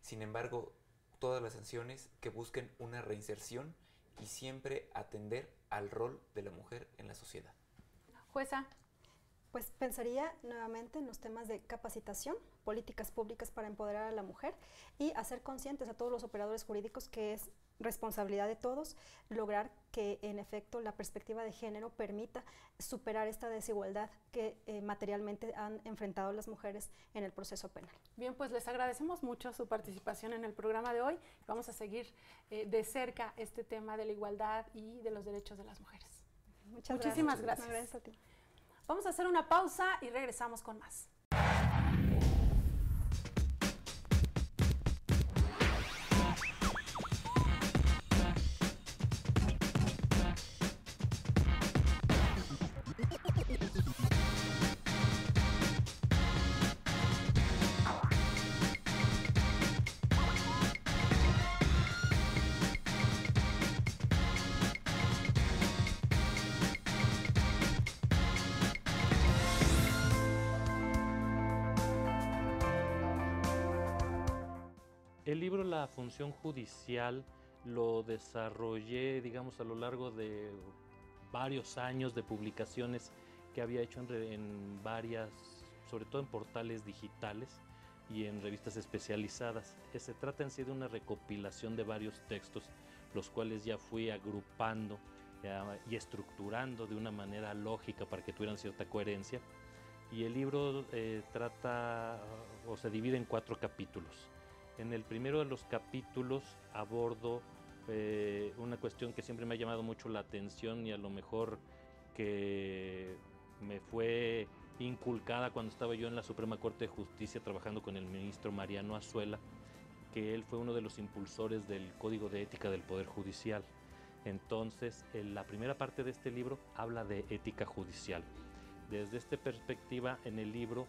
H: Sin embargo, todas las sanciones que busquen una reinserción y siempre atender al rol de la mujer en la sociedad.
A: Jueza.
G: Pues pensaría nuevamente en los temas de capacitación, políticas públicas para empoderar a la mujer y hacer conscientes a todos los operadores jurídicos que es responsabilidad de todos lograr que en efecto la perspectiva de género permita superar esta desigualdad que materialmente han enfrentado las mujeres en el proceso penal.
A: Bien, pues les agradecemos mucho su participación en el programa de hoy. Vamos a seguir de cerca este tema de la igualdad y de los derechos de las mujeres. Muchísimas gracias.
G: Gracias a ti.
A: Vamos a hacer una pausa y regresamos con más.
M: El libro La función judicial lo desarrollé, digamos, a lo largo de varios años de publicaciones que había hecho en varias, sobre todo en portales digitales y en revistas especializadas. Se trata en sí de una recopilación de varios textos, los cuales ya fui agrupando y estructurando de una manera lógica para que tuvieran cierta coherencia. Y el libro trata o se divide en 4 capítulos. En el primero de los capítulos abordo una cuestión que siempre me ha llamado mucho la atención y a lo mejor que me fue inculcada cuando estaba yo en la Suprema Corte de Justicia trabajando con el ministro Mariano Azuela, que él fue uno de los impulsores del Código de Ética del Poder Judicial. Entonces, la primera parte de este libro habla de ética judicial. Desde esta perspectiva, en el libro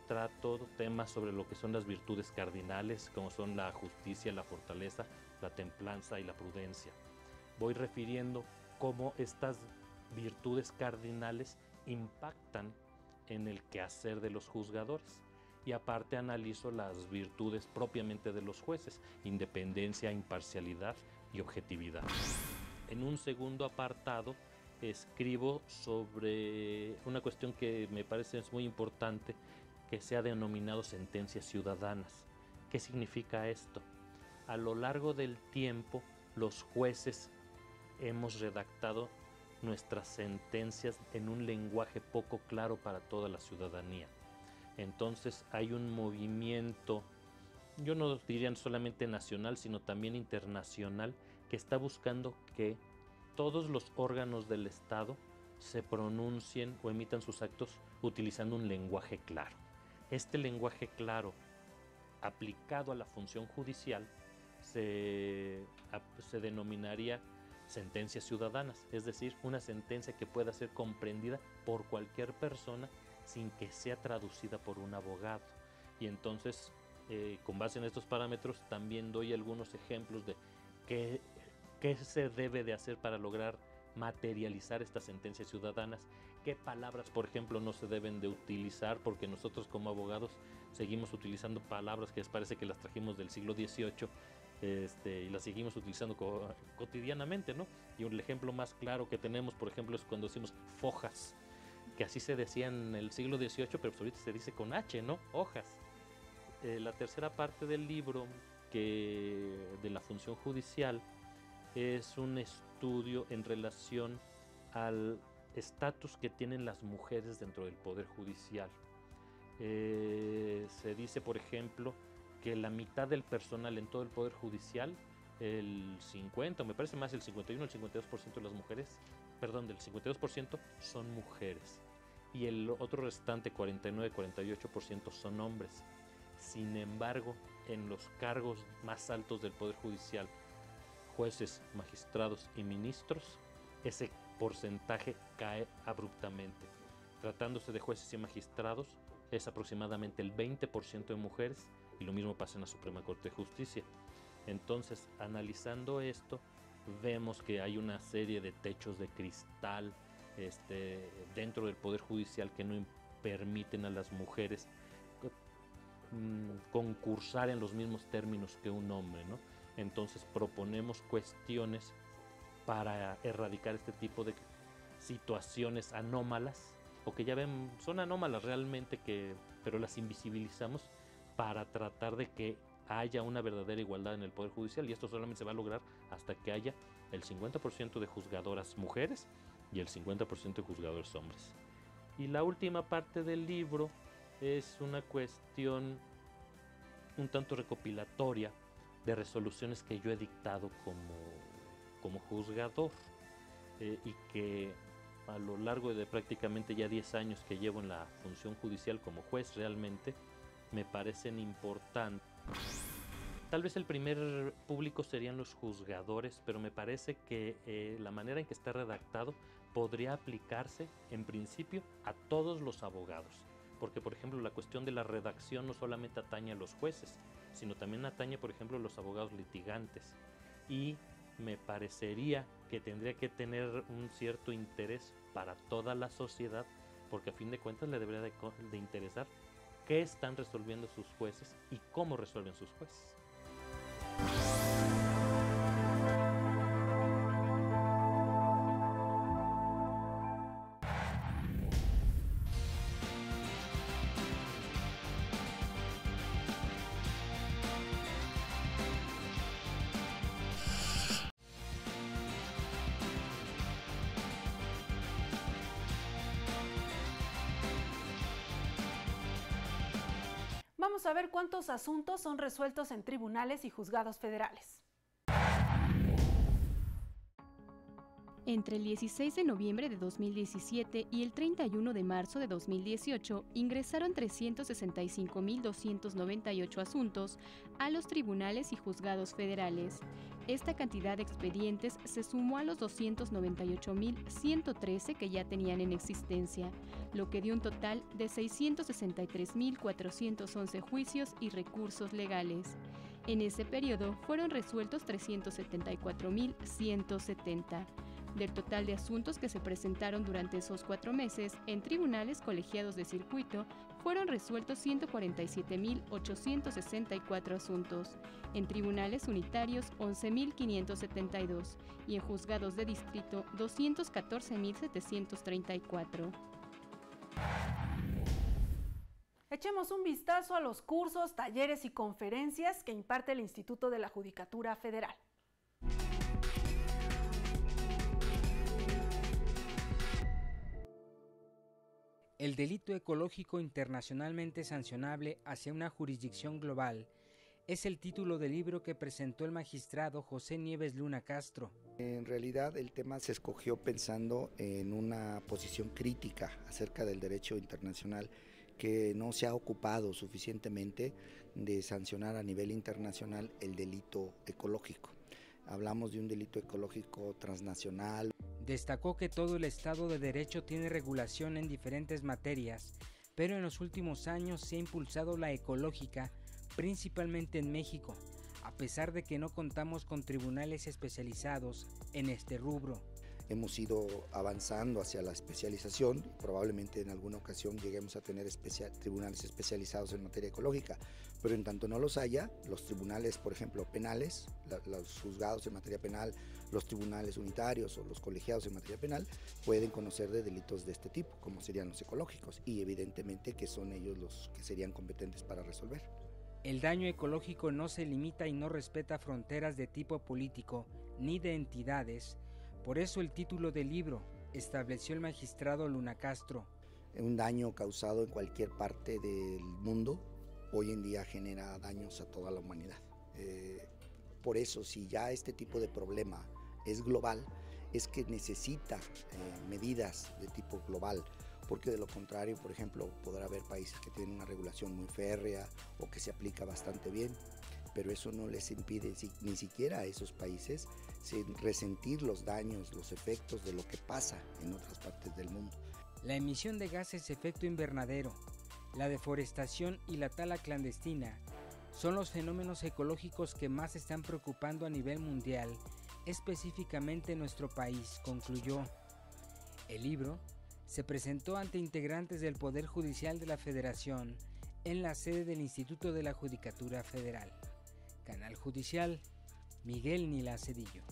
M: trato temas sobre lo que son las virtudes cardinales, como son la justicia, la fortaleza, la templanza y la prudencia. Voy refiriendo cómo estas virtudes cardinales impactan en el quehacer de los juzgadores. Y aparte analizo las virtudes propiamente de los jueces: independencia, imparcialidad y objetividad. En un segundo apartado escribo sobre una cuestión que me parece es muy importante, que se ha denominado sentencias ciudadanas. ¿Qué significa esto? A lo largo del tiempo, los jueces hemos redactado nuestras sentencias en un lenguaje poco claro para toda la ciudadanía. Entonces hay un movimiento, yo no diría solamente nacional, sino también internacional, que está buscando que todos los órganos del Estado se pronuncien o emitan sus actos utilizando un lenguaje claro. Este lenguaje claro, aplicado a la función judicial, se denominaría sentencias ciudadanas, es decir, una sentencia que pueda ser comprendida por cualquier persona sin que sea traducida por un abogado. Y entonces, con base en estos parámetros, también doy algunos ejemplos de qué se debe de hacer para lograr materializar estas sentencias ciudadanas, qué palabras, por ejemplo, no se deben de utilizar, porque nosotros como abogados seguimos utilizando palabras que les parece que las trajimos del siglo XVIII y las seguimos utilizando cotidianamente, ¿no? Y el ejemplo más claro que tenemos, por ejemplo, es cuando decimos fojas, que así se decía en el siglo XVIII, pero pues ahorita se dice con H, ¿no? Hojas. La tercera parte del libro, de la función judicial, es un estudio en relación al estatus que tienen las mujeres dentro del Poder Judicial. Se dice, por ejemplo, que la mitad del personal en todo el Poder Judicial, el 50, me parece más el 51, el 52% de las mujeres, perdón, del 52% son mujeres. Y el otro restante, 49, 48% son hombres. Sin embargo, en los cargos más altos del Poder Judicial, jueces, magistrados y ministros, ese porcentaje cae abruptamente. Tratándose de jueces y magistrados, es aproximadamente el 20% de mujeres, y lo mismo pasa en la Suprema Corte de Justicia. Entonces, analizando esto, vemos que hay una serie de techos de cristal dentro del Poder Judicial que no permiten a las mujeres concursar en los mismos términos que un hombre, ¿no? Entonces proponemos cuestiones para erradicar este tipo de situaciones anómalas, o que ya ven, son anómalas realmente, pero las invisibilizamos para tratar de que haya una verdadera igualdad en el Poder Judicial, y esto solamente se va a lograr hasta que haya el 50% de juzgadoras mujeres y el 50% de juzgadores hombres. Y la última parte del libro es una cuestión un tanto recopilatoria de resoluciones que yo he dictado como juzgador, y que a lo largo de prácticamente ya 10 años que llevo en la función judicial como juez, realmente me parecen importantes. Tal vez el primer público serían los juzgadores, pero me parece que la manera en que está redactado podría aplicarse en principio a todos los abogados, porque por ejemplo la cuestión de la redacción no solamente atañe a los jueces, sino también atañe por ejemplo a los abogados litigantes, y me parecería que tendría que tener un cierto interés para toda la sociedad, porque a fin de cuentas le debería de interesar qué están resolviendo sus jueces y cómo resuelven sus jueces.
A: Vamos a ver cuántos asuntos son resueltos en tribunales y juzgados federales.
D: Entre el 16 de noviembre de 2017 y el 31 de marzo de 2018 ingresaron 365.298 asuntos a los tribunales y juzgados federales. Esta cantidad de expedientes se sumó a los 298.113 que ya tenían en existencia, lo que dio un total de 663.411 juicios y recursos legales. En ese periodo fueron resueltos 374.170. Del total de asuntos que se presentaron durante esos 4 meses, en tribunales colegiados de circuito fueron resueltos 147.864 asuntos, en tribunales unitarios 11.572 y en juzgados de distrito 214.734.
A: Echemos un vistazo a los cursos, talleres y conferencias que imparte el Instituto de la Judicatura Federal.
N: El delito ecológico internacionalmente sancionable hacia una jurisdicción global es el título del libro que presentó el magistrado José Nieves Luna Castro.
O: En realidad el tema se escogió pensando en una posición crítica acerca del derecho internacional que no se ha ocupado suficientemente de sancionar a nivel internacional el delito ecológico. Hablamos de un delito ecológico transnacional.
N: Destacó que todo el Estado de Derecho tiene regulación en diferentes materias, pero en los últimos años se ha impulsado la ecológica, principalmente en México, a pesar de que no contamos con tribunales especializados en este rubro.
O: Hemos ido avanzando hacia la especialización, probablemente en alguna ocasión lleguemos a tener tribunales especializados en materia ecológica, pero en tanto no los haya, los tribunales, por ejemplo, penales, los juzgados en materia penal, los tribunales unitarios o los colegiados en materia penal pueden conocer de delitos de este tipo, como serían los ecológicos, y evidentemente que son ellos los que serían competentes para resolver.
N: El daño ecológico no se limita y no respeta fronteras de tipo político ni de entidades. Por eso el título del libro, estableció el magistrado Luna Castro.
O: Un daño causado en cualquier parte del mundo hoy en día genera daños a toda la humanidad. Por eso, si ya este tipo de problema es global, es que necesita medidas de tipo global, porque de lo contrario, por ejemplo, podrá haber países que tienen una regulación muy férrea o que se aplica bastante bien, pero eso no les impide ni siquiera a esos países resentir los daños, los efectos de lo que pasa en otras partes del mundo.
N: La emisión de gases de efecto invernadero, la deforestación y la tala clandestina son los fenómenos ecológicos que más están preocupando a nivel mundial, específicamente en nuestro país, concluyó. El libro se presentó ante integrantes del Poder Judicial de la Federación en la sede del Instituto de la Judicatura Federal. Canal Judicial, Miguel Nila Cedillo.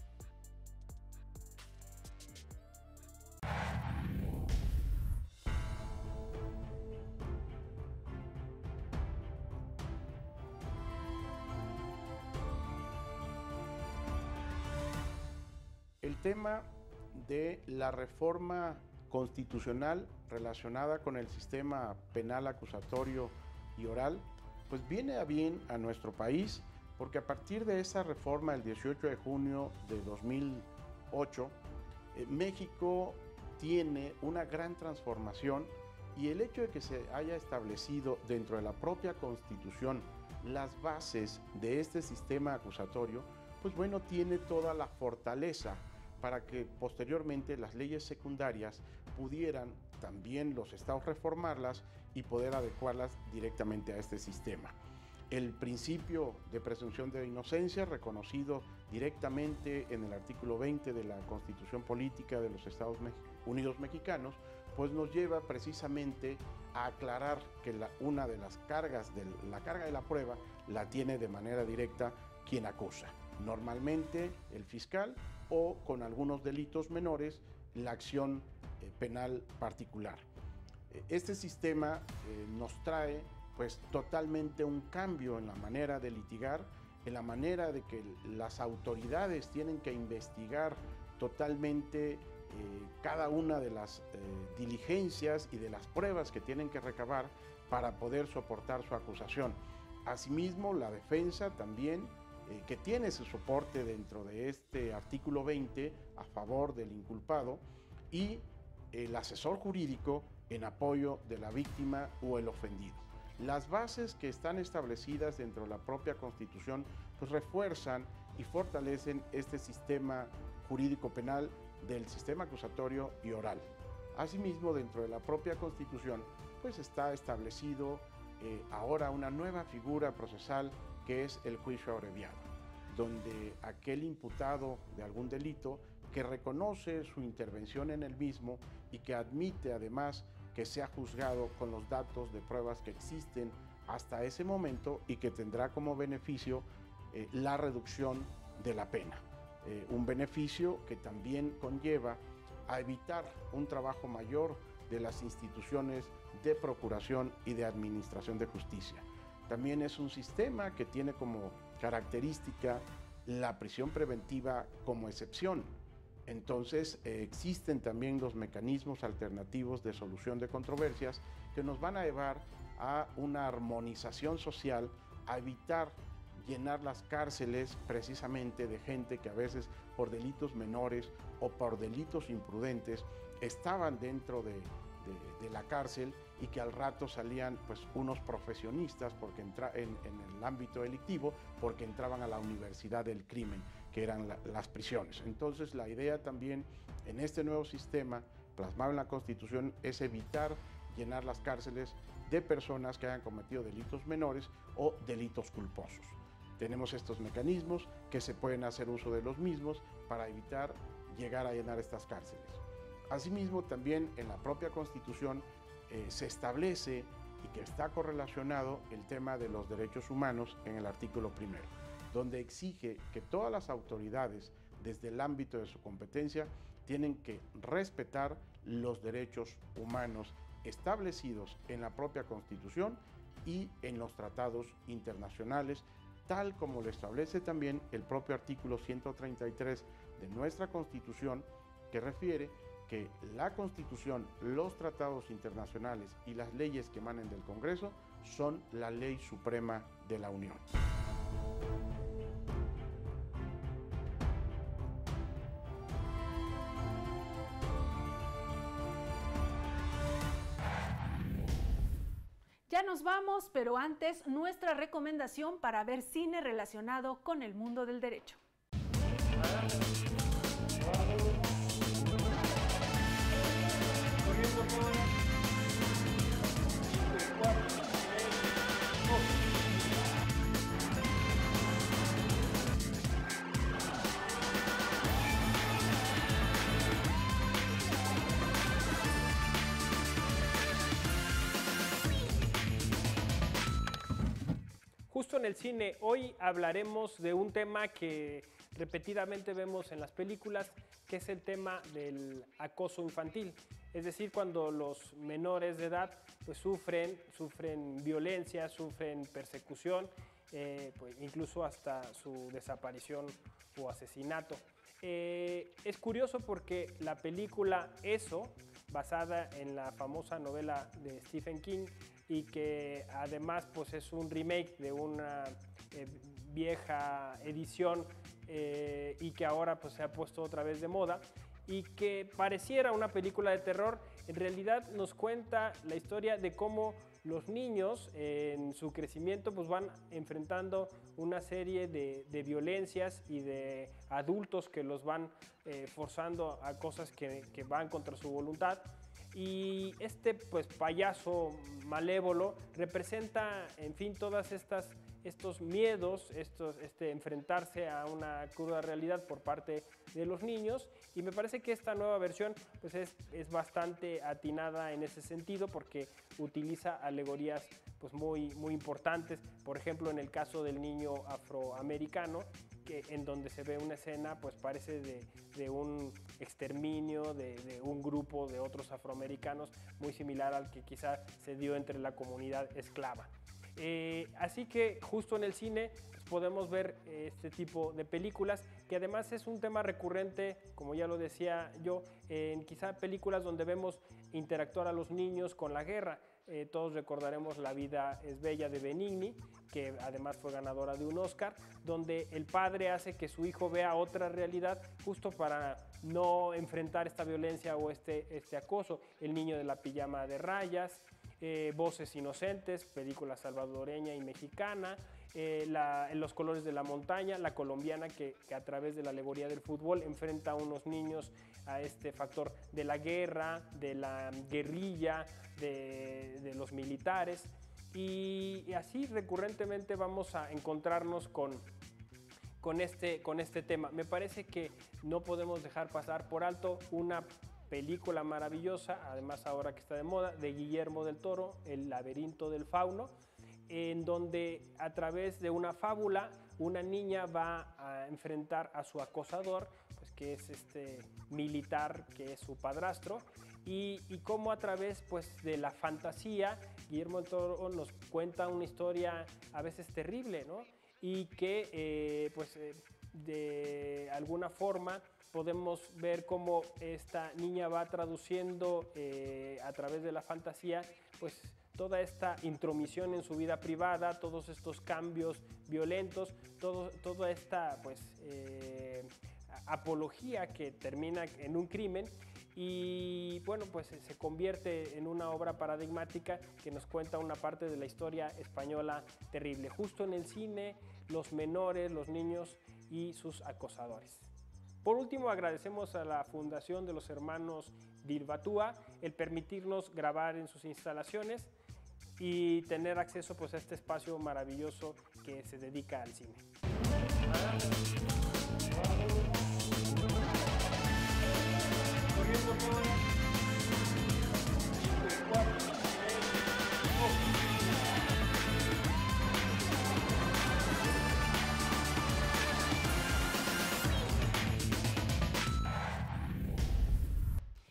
P: El tema de la reforma constitucional relacionada con el sistema penal acusatorio y oral, pues viene a bien a nuestro país, porque a partir de esa reforma el 18 de junio de 2008, México tiene una gran transformación, y el hecho de que se haya establecido dentro de la propia Constitución las bases de este sistema acusatorio, pues bueno, tiene toda la fortaleza para que posteriormente las leyes secundarias pudieran también los estados reformarlas y poder adecuarlas directamente a este sistema. El principio de presunción de inocencia, reconocido directamente en el artículo 20 de la Constitución Política de los Estados Unidos Mexicanos, pues nos lleva precisamente a aclarar que una de las cargas, la carga de la prueba, la tiene de manera directa quien acusa. Normalmente el fiscal, o con algunos delitos menores, la acción penal particular. Este sistema nos trae pues totalmente un cambio en la manera de litigar, en la manera de que las autoridades tienen que investigar totalmente cada una de las diligencias y de las pruebas que tienen que recabar para poder soportar su acusación. Asimismo, la defensa también, que tiene su soporte dentro de este artículo 20 a favor del inculpado, y el asesor jurídico en apoyo de la víctima o el ofendido. Las bases que están establecidas dentro de la propia Constitución pues refuerzan y fortalecen este sistema jurídico penal del sistema acusatorio y oral. Asimismo, dentro de la propia Constitución pues está establecido ahora una nueva figura procesal, que es el juicio abreviado, donde aquel imputado de algún delito que reconoce su intervención en el mismo y que admite además que sea juzgado con los datos de pruebas que existen hasta ese momento, y que tendrá como beneficio la reducción de la pena. Un beneficio que también conlleva a evitar un trabajo mayor de las instituciones de procuración y de administración de justicia. También es un sistema que tiene como característica la prisión preventiva como excepción. Entonces existen también los mecanismos alternativos de solución de controversias que nos van a llevar a una armonización social, a evitar llenar las cárceles precisamente de gente que a veces por delitos menores o por delitos imprudentes estaban dentro de la cárcel, y que al rato salían pues unos profesionistas porque en el ámbito delictivo, porque entraban a la universidad del crimen, que eran las prisiones. Entonces la idea también en este nuevo sistema plasmado en la Constitución es evitar llenar las cárceles de personas que hayan cometido delitos menores o delitos culposos. Tenemos estos mecanismos que se pueden hacer uso de los mismos para evitar llegar a llenar estas cárceles. Asimismo, también en la propia Constitución se establece, y que está correlacionado, el tema de los derechos humanos en el artículo 1, donde exige que todas las autoridades, desde el ámbito de su competencia, tienen que respetar los derechos humanos establecidos en la propia Constitución y en los tratados internacionales, tal como lo establece también el propio artículo 133 de nuestra Constitución, que refiere que la Constitución, los tratados internacionales y las leyes que emanen del Congreso son la ley suprema de la Unión.
A: Ya nos vamos, pero antes nuestra recomendación para ver cine relacionado con el mundo del derecho.
Q: Justo en el cine, hoy hablaremos de un tema que repetidamente vemos en las películas, que es el tema del acoso infantil. Es decir, cuando los menores de edad pues, sufren violencia, sufren persecución, pues, incluso hasta su desaparición o asesinato. Es curioso porque la película Eso, basada en la famosa novela de Stephen King, y que además pues, es un remake de una vieja edición y que ahora pues, se ha puesto otra vez de moda, y que pareciera una película de terror, en realidad nos cuenta la historia de cómo los niños en su crecimiento pues, van enfrentando una serie de violencias y de adultos que los van forzando a cosas que van contra su voluntad. Y este pues, payaso malévolo representa, en fin, todas estos miedos, enfrentarse a una cruda realidad por parte de los niños, y me parece que esta nueva versión pues es bastante atinada en ese sentido porque utiliza alegorías pues muy importantes, por ejemplo en el caso del niño afroamericano, en donde se ve una escena pues parece de un exterminio de un grupo de otros afroamericanos muy similar al que quizá se dio entre la comunidad esclava. Así que justo en el cine pues, podemos ver este tipo de películas, que además es un tema recurrente, como ya lo decía yo, en quizá películas donde vemos interactuar a los niños con la guerra. Todos recordaremos La vida es bella de Benigni, que además fue ganadora de un Oscar, donde el padre hace que su hijo vea otra realidad justo para no enfrentar esta violencia o este acoso. El niño de la pijama de rayas, Voces inocentes, película salvadoreña y mexicana, Los colores de la montaña, la colombiana que a través de la alegoría del fútbol enfrenta a unos niños a este factor de la guerra, de la guerrilla, de los militares, y así recurrentemente vamos a encontrarnos con este tema. Me parece que no podemos dejar pasar por alto una película maravillosa, además ahora que está de moda, de Guillermo del Toro, El laberinto del fauno, en donde a través de una fábula una niña va a enfrentar a su acosador, pues, que es este militar que es su padrastro, y cómo a través pues, de la fantasía Guillermo del Toro nos cuenta una historia a veces terrible, ¿no? Y que de alguna forma podemos ver cómo esta niña va traduciendo a través de la fantasía pues toda esta intromisión en su vida privada, todos estos cambios violentos, toda esta pues apología que termina en un crimen, y bueno, pues se convierte en una obra paradigmática que nos cuenta una parte de la historia española terrible. Justo en el cine, los menores, los niños y sus acosadores. Por último, agradecemos a la Fundación de los Hermanos Bilbatúa el permitirnos grabar en sus instalaciones y tener acceso pues, a este espacio maravilloso que se dedica al cine.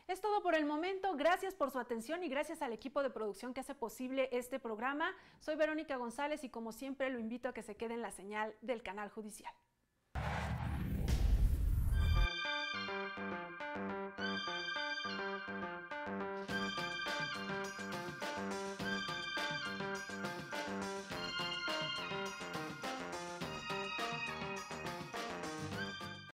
A: Es todo por el momento, gracias por su atención y gracias al equipo de producción que hace posible este programa. Soy Verónica González y como siempre lo invito a que se quede en la señal del canal judicial.